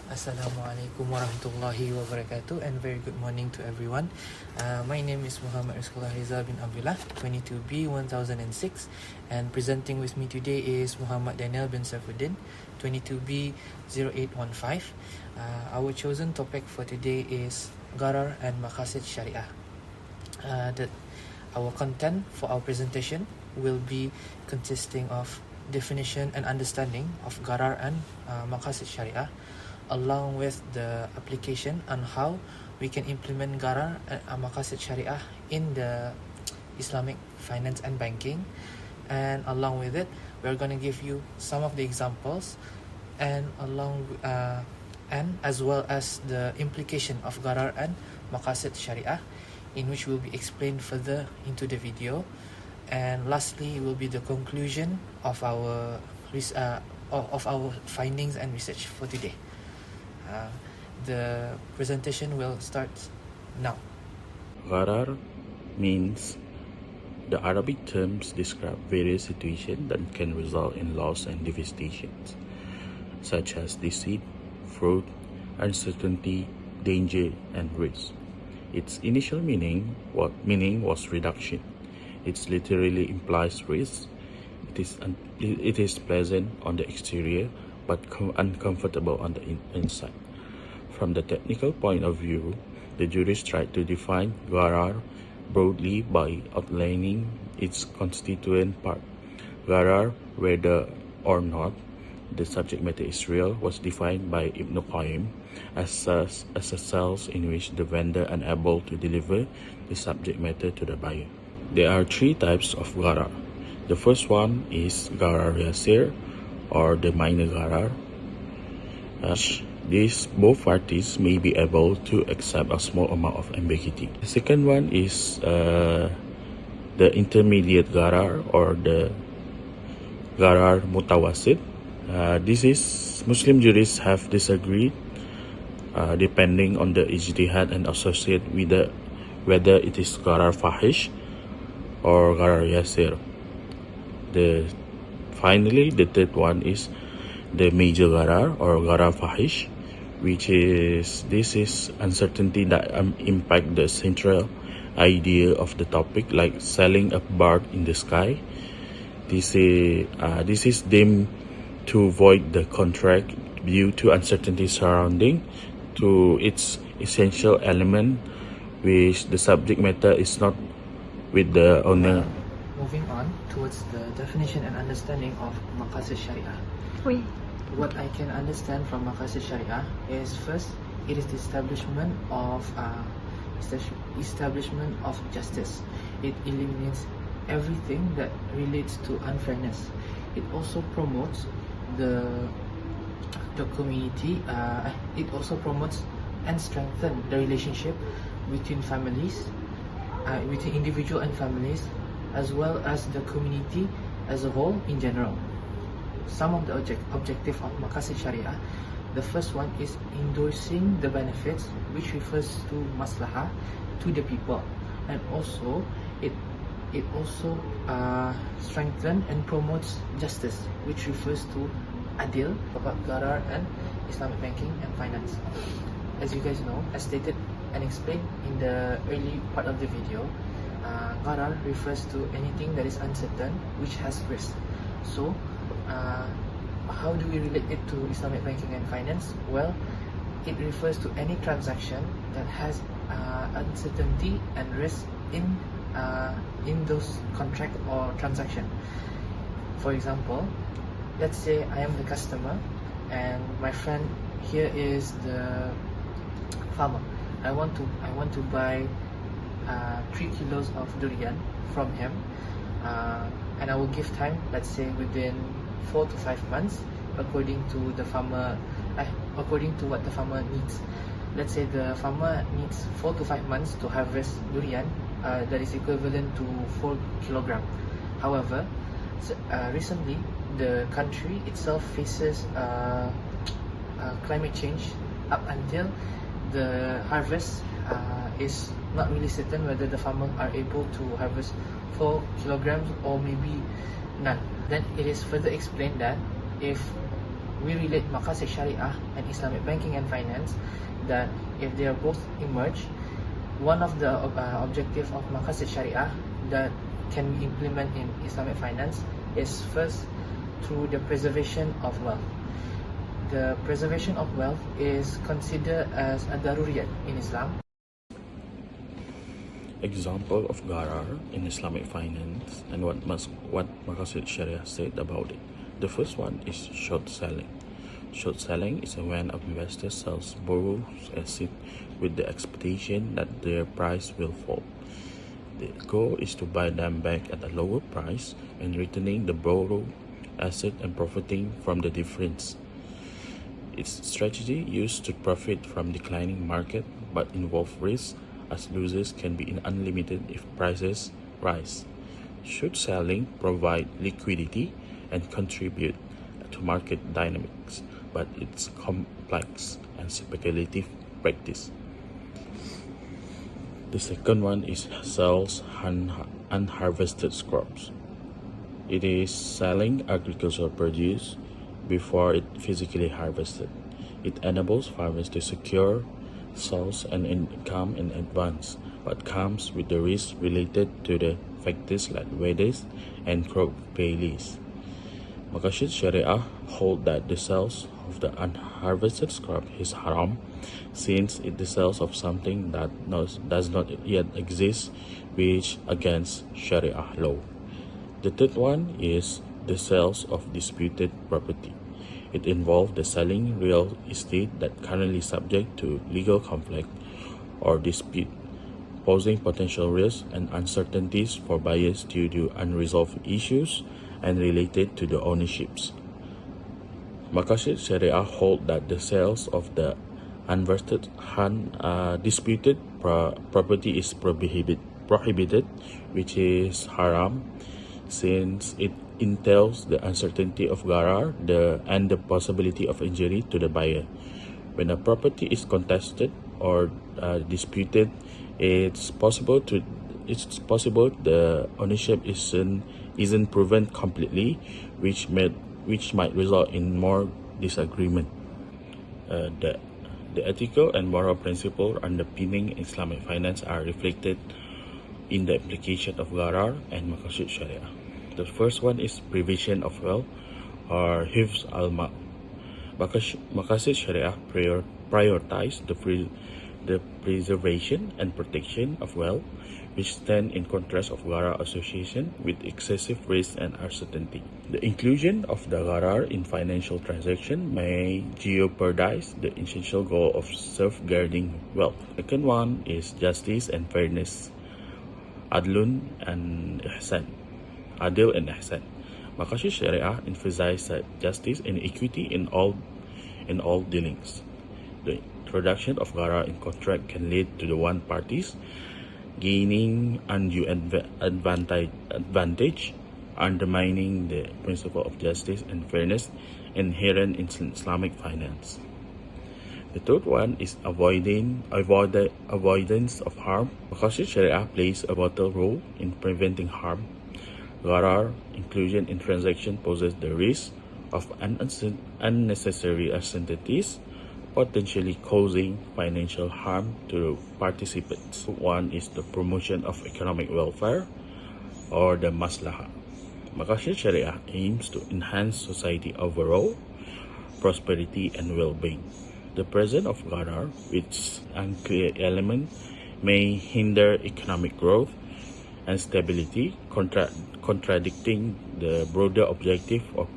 Assalamualaikum warahmatullahi wabarakatuh, and very good morning to everyone. My name is Riz.Reizal bin Abdullah, 22B 1006, and presenting with me today is Muhammad Daniel bin SERFUDIN, 22B 0815. Our chosen topic for today is Gharar and Maqasid Shariah. Our content for our presentation will be consisting of definition and understanding of Gharar and Maqasid Shariah, along with the application on how we can implement Gharar and Maqasid Shariah in the Islamic finance and banking. And along with it, we're going to give you some of the examples and as well as the implication of Gharar and Maqasid Shariah, in which will be explained further into the video. And lastly will be the conclusion of our findings and research for today. The presentation will start now. Gharar means the Arabic terms describe various situations that can result in loss and devastation, such as deceit, fraud, uncertainty, danger, and risk. Its initial meaning was reduction. It literally implies risk. It is pleasant on the exterior, but uncomfortable on the inside. From the technical point of view, the jurists tried to define Gharar broadly by outlining its constituent part. Gharar, whether or not the subject matter is real, was defined by Ibn Qayyim as a sales in which the vendor is unable to deliver the subject matter to the buyer. There are three types of Gharar. The first one is Gharar Yasir, or the minor Gharar. These both parties may be able to accept a small amount of ambiguity. The second one is the intermediate Gharar, or the Gharar Mutawasit. This is Muslim jurists have disagreed depending on the ijtihad and associate with whether it is Gharar Fahish or Gharar Yasir. Finally, the third one is the major Gharar, or Gharar Fahish, this is uncertainty that impact the central idea of the topic, like selling a bird in the sky. This is deemed to void the contract due to uncertainty surrounding to its essential element, which the subject matter is not with the owner. Moving on towards the definition and understanding of Maqasid Shariah. What I can understand from Maqasid Shariah is, first, it is the establishment of justice. It eliminates everything that relates to unfairness. It also promotes the community. It also promotes and strengthens the relationship between families, between individual and families, as well as the community as a whole in general. Some of the objective of Maqasid Shariah, the first one is endorsing the benefits, which refers to maslahah to the people, and also it also strengthens and promotes justice, which refers to adil, about Gharar and Islamic banking and finance. As you guys know, as stated and explained in the early part of the video, Gharar refers to anything that is uncertain, which has risk. So how do we relate it to Islamic banking and finance? Well, it refers to any transaction that has uncertainty and risk in those contract or transaction. For example, let's say I am the customer and my friend here is the farmer. I want to buy 3 kilos of durian from him, and I will give time, let's say within 4 to 5 months, according to what the farmer needs. Let's say the farmer needs 4 to 5 months to harvest durian that is equivalent to 4 kilograms. However, recently the country itself faces climate change. Up until the harvest is not really certain whether the farmers are able to harvest 4 kilograms or maybe none. Then it is further explained that if we relate Maqasid Shariah and Islamic banking and finance, that if they are both emerge, one of the objective of Maqasid Shariah that can be implemented in Islamic finance is first through the preservation of wealth. The preservation of wealth is considered as a daruriyat in Islam. Example of Gharar in Islamic finance and what Maqasid Sharia said about it. The first one is short selling. Short selling is when an investor sells borrowed assets with the expectation that their price will fall. The goal is to buy them back at a lower price and returning the borrowed asset and profiting from the difference. Its strategy used to profit from declining market but involve risk, as losses can be unlimited if prices rise. Short selling provide liquidity and contribute to market dynamics, but it's complex and speculative practice. The second one is sells unharvested crops. It is selling agricultural produce before it physically harvested. It enables farmers to secure sales and income in advance, but comes with the risk related to the factors like weather and crop failures. Maqasid Sharia hold that the sales of the unharvested crop is haram, since it is the sales of something that does not yet exist, which against Sharia law. The third one is the sales of disputed property. It involves the selling real estate that currently subject to legal conflict or dispute, posing potential risks and uncertainties for buyers due to unresolved issues and related to the ownerships. Maqasid Sharia hold that the sales of the disputed property is prohibited, which is haram, since it entails the uncertainty of Gharar and the possibility of injury to the buyer. When a property is contested or disputed, it's possible the ownership isn't proven completely, which might result in more disagreement. The ethical and moral principles underpinning Islamic finance are reflected in the application of Gharar and Maqasid Sharia. The first one is prevention of wealth, or hifz al-mal. Maqasid Sharia prioritize the preservation and protection of wealth, which stand in contrast of Gharar association with excessive risk and uncertainty. The inclusion of the Gharar in financial transaction may jeopardize the essential goal of safeguarding wealth. Second one is justice and fairness, adil and ihsan. Maqasid Sharia emphasizes justice and equity in all dealings. The introduction of Gharar in contract can lead to the one parties gaining undue advantage, undermining the principle of justice and fairness inherent in Islamic finance. The third one is avoidance of harm. Maqasid Sharia plays a vital role in preventing harm. Gharar inclusion in transaction poses the risk of unnecessary uncertainties, potentially causing financial harm to participants. One is the promotion of economic welfare, or the maslahah. Maqasid Sharia aims to enhance society overall prosperity and well-being. The presence of Gharar, which unclear element, may hinder economic growth and stability, contradicting the broader objective of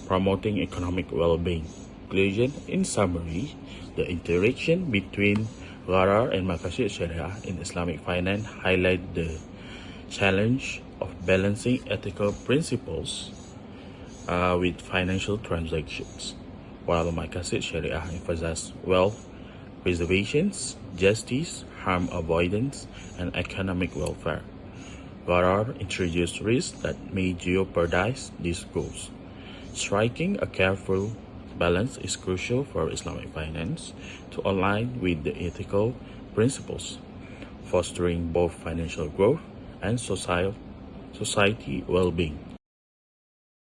promoting economic well-being. Conclusion: in summary, the interaction between Gharar and Maqasid Sharia in Islamic finance highlight the challenge of balancing ethical principles with financial transactions. While Maqasid Sharia emphasizes wealth preservation, justice, harm avoidance, and economic welfare, Gharar introduced risks that may jeopardize these goals. Striking a careful balance is crucial for Islamic finance to align with the ethical principles, fostering both financial growth and society well-being.